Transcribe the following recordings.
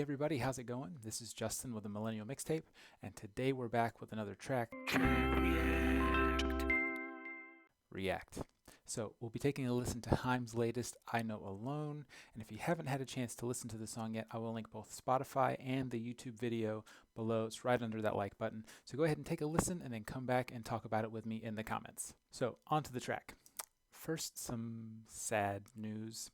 Hey everybody, how's it going? This is Justin with the Millennial Mixtape, and today we're back with another track, React. So we'll be taking a listen to Haim's latest, I Know Alone, and if you haven't had a chance to listen to the song yet, I will link both Spotify and the YouTube video below. It's right under that like button. So go ahead and take a listen and then come back and talk about it with me in the comments. So on to the track. First, some sad news.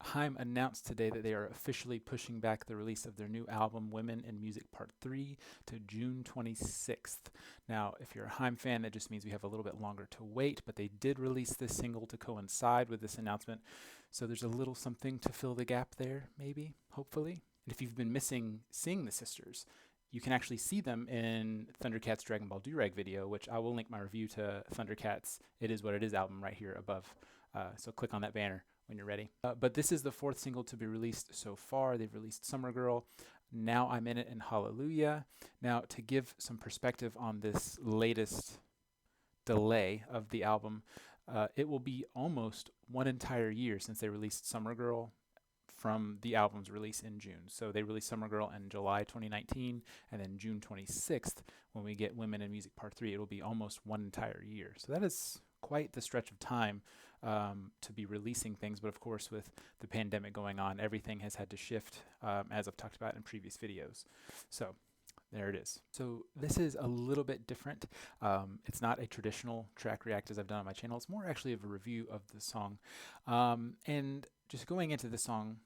Haim announced today that they are officially pushing back the release of their new album, Women in Music Part 3, to June 26th. Now, if you're a Haim fan, that just means we have a little bit longer to wait, but they did release this single to coincide with this announcement, so there's a little something to fill the gap there, maybe, hopefully. And if you've been missing seeing the sisters, you can actually see them in Thundercats' Dragon Ball Durag video, which I will link my review to Thundercats' It Is What It Is album right here above. So click on that banner when you're ready. But this is the fourth single to be released so far. They've released Summer Girl, Now I'm In It, and Hallelujah. Now, to give some perspective on this latest delay of the album, it will be almost one entire year since they released Summer Girl from the album's release in June. So they released Summer Girl in July 2019, and then June 26th, when we get Women in Music Part 3, it'll be almost one entire year. So that is quite the stretch of time to be releasing things, but of course with the pandemic going on, everything has had to shift, as I've talked about in previous videos. So there it is. So this is a little bit different. It's not a traditional track react as I've done on my channel. It's more actually of a review of the song. And just going into the song,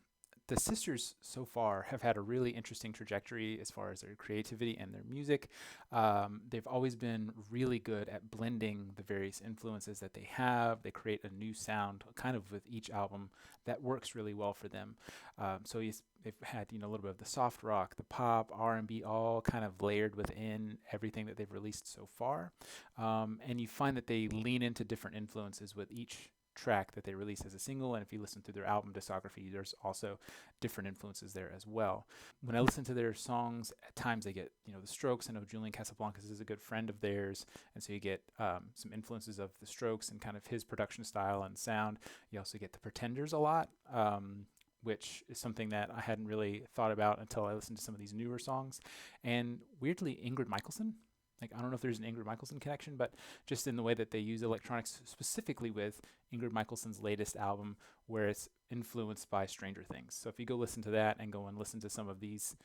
the sisters so far have had a really interesting trajectory as far as their creativity and their music. They've always been really good at blending the various influences that they have. They create a new sound kind of with each album that works really well for them. So they've had a little bit of the soft rock, the pop, R&B, all kind of layered within everything that they've released so far. And you find that they lean into different influences with each track that they release as a single, and if you listen through their album discography, there's also different influences there as well. When I listen to their songs, at times they get the Strokes. I know Julian Casablancas is a good friend of theirs, and so you get some influences of the Strokes and kind of his production style and sound. You also get the Pretenders a lot, which is something that I hadn't really thought about until I listened to some of these newer songs. And weirdly, Ingrid Michaelson. Like, I don't know if there's an Ingrid Michaelson connection, but just in the way that they use electronics, specifically with Ingrid Michaelson's latest album, where it's influenced by Stranger Things. So if you go listen to that and go and listen to some of these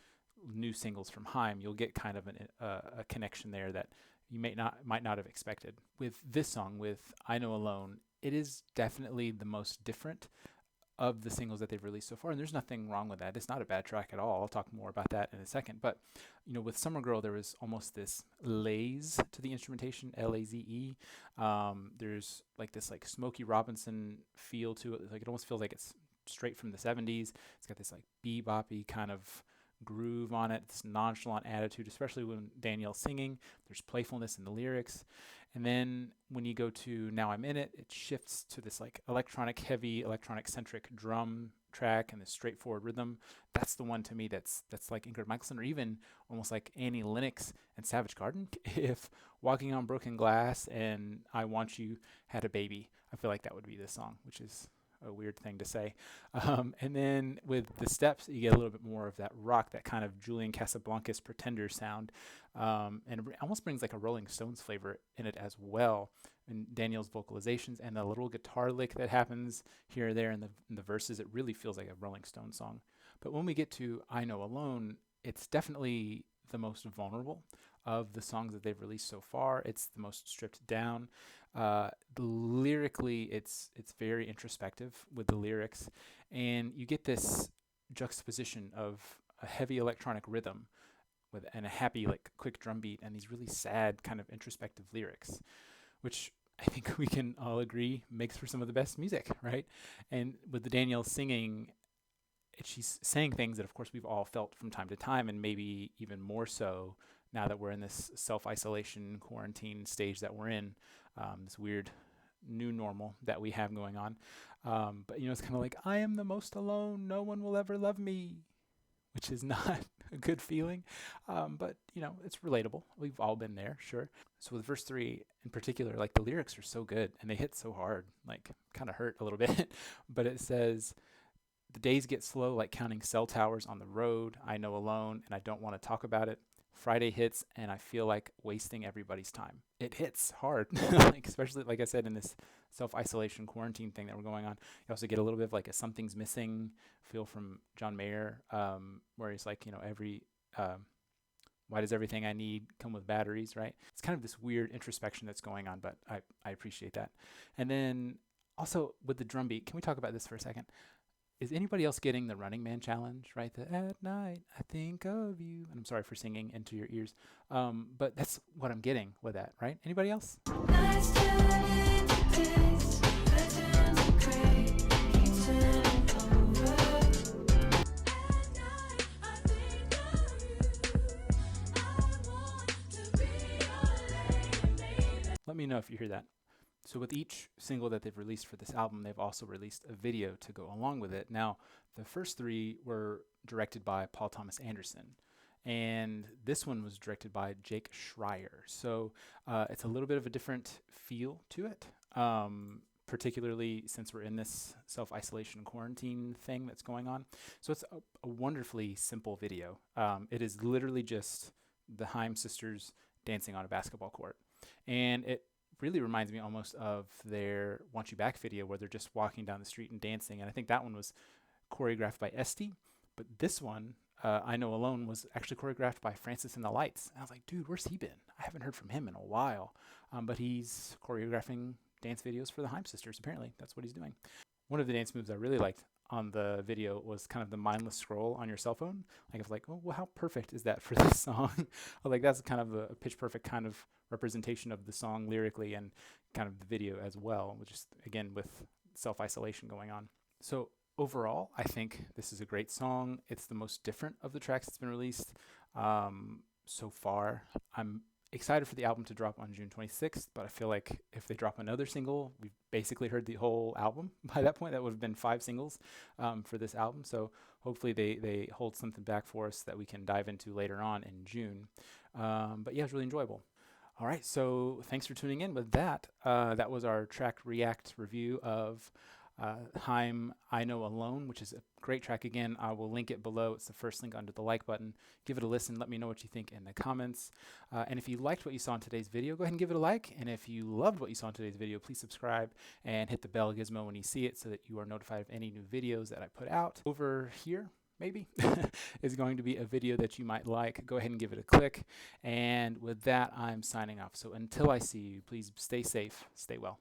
new singles from Haim, you'll get kind of a connection there that you might not have expected. With this song, with I Know Alone, it is definitely the most different of the singles that they've released so far, and there's nothing wrong with that. It's not a bad track at all. I'll talk more about that in a second. But with Summer Girl, there was almost this laze to the instrumentation, L-A-Z-E. There's like this Smokey Robinson feel to it. Like, it almost feels like it's straight from the 70s. It's got this bebop-y kind of groove on it, this nonchalant attitude, especially when Danielle's singing. There's playfulness in the lyrics. And then when you go to Now I'm In It, it shifts to this heavy, electronic-centric drum track and this straightforward rhythm. That's the one to me that's like Ingrid Michaelson, or even almost like Annie Lennox and Savage Garden. If Walking on Broken Glass and I Want You had a baby, I feel like that would be this song, which is a weird thing to say. And then with the steps, you get a little bit more of that rock, that kind of Julian Casablancas Pretender sound. And it almost brings like a Rolling Stones flavor in it as well. And Danielle's vocalizations and the little guitar lick that happens here or there in the verses, it really feels like a Rolling Stones song. But when we get to I Know Alone, it's definitely the most vulnerable of the songs that they've released so far. It's the most stripped down. Lyrically, it's very introspective with the lyrics, and you get this juxtaposition of a heavy electronic rhythm and a happy quick drum beat, and these really sad kind of introspective lyrics, which I think we can all agree makes for some of the best music, right? And with the Danielle singing, she's saying things that, of course, we've all felt from time to time, and maybe even more so now that we're in this self-isolation quarantine stage that we're in, this weird new normal that we have going on. But it's kind of like, I am the most alone. No one will ever love me, which is not a good feeling. But it's relatable. We've all been there, sure. So with verse 3 in particular, the lyrics are so good and they hit so hard, kind of hurt a little bit. But it says, The days get slow, like counting cell towers on the road. I know alone, and I don't want to talk about it. Friday hits, and I feel like wasting everybody's time. It hits hard, like especially like I said in this self-isolation quarantine thing that we're going on. You also get a little bit of like a something's missing feel from John Mayer, where he's like, um, why does everything I need come with batteries, right? It's kind of this weird introspection that's going on, but I appreciate that. And then also with the drum beat, can we talk about this for a second? Is anybody else getting the Running Man challenge, right? The at night I think of you. And I'm sorry for singing into your ears, but that's what I'm getting with that, right? Anybody else? Let me know if you hear that. So with each single that they've released for this album, they've also released a video to go along with it. Now, the first three were directed by Paul Thomas Anderson, and this one was directed by Jake Schreier. So it's a little bit of a different feel to it, particularly since we're in this self-isolation quarantine thing that's going on. So it's a wonderfully simple video. It is literally just the Haim sisters dancing on a basketball court. And it really reminds me almost of their Want You Back video where they're just walking down the street and dancing. And I think that one was choreographed by Esty. But this one, I Know Alone, was actually choreographed by Francis and the Lights. And I was like, dude, where's he been? I haven't heard from him in a while. But he's choreographing dance videos for the Haim sisters, apparently. That's what he's doing. One of the dance moves I really liked on the video was kind of the mindless scroll on your cell phone. Like, I was like, oh, well, how perfect is that for this song? I was like, that's kind of a pitch perfect kind of representation of the song lyrically and kind of the video as well, which is, again, with self-isolation going on. So overall, I think this is a great song. It's the most different of the tracks that's been released so far. I'm excited for the album to drop on June 26th, but I feel like if they drop another single, we've basically heard the whole album by that point. That would have been 5 singles for this album. So hopefully they hold something back for us that we can dive into later on in June. But yeah, it was really enjoyable. All right, so thanks for tuning in with that. That was our track react review of Haim, I Know Alone, which is a great track. Again, I will link it below. It's the first link under the like button. Give it a listen. Let me know what you think in the comments. And if you liked what you saw in today's video, go ahead and give it a like. And if you loved what you saw in today's video, please subscribe and hit the bell gizmo when you see it so that you are notified of any new videos that I put out. Over here, maybe, is going to be a video that you might like. Go ahead and give it a click. And with that, I'm signing off. So until I see you, please stay safe, stay well.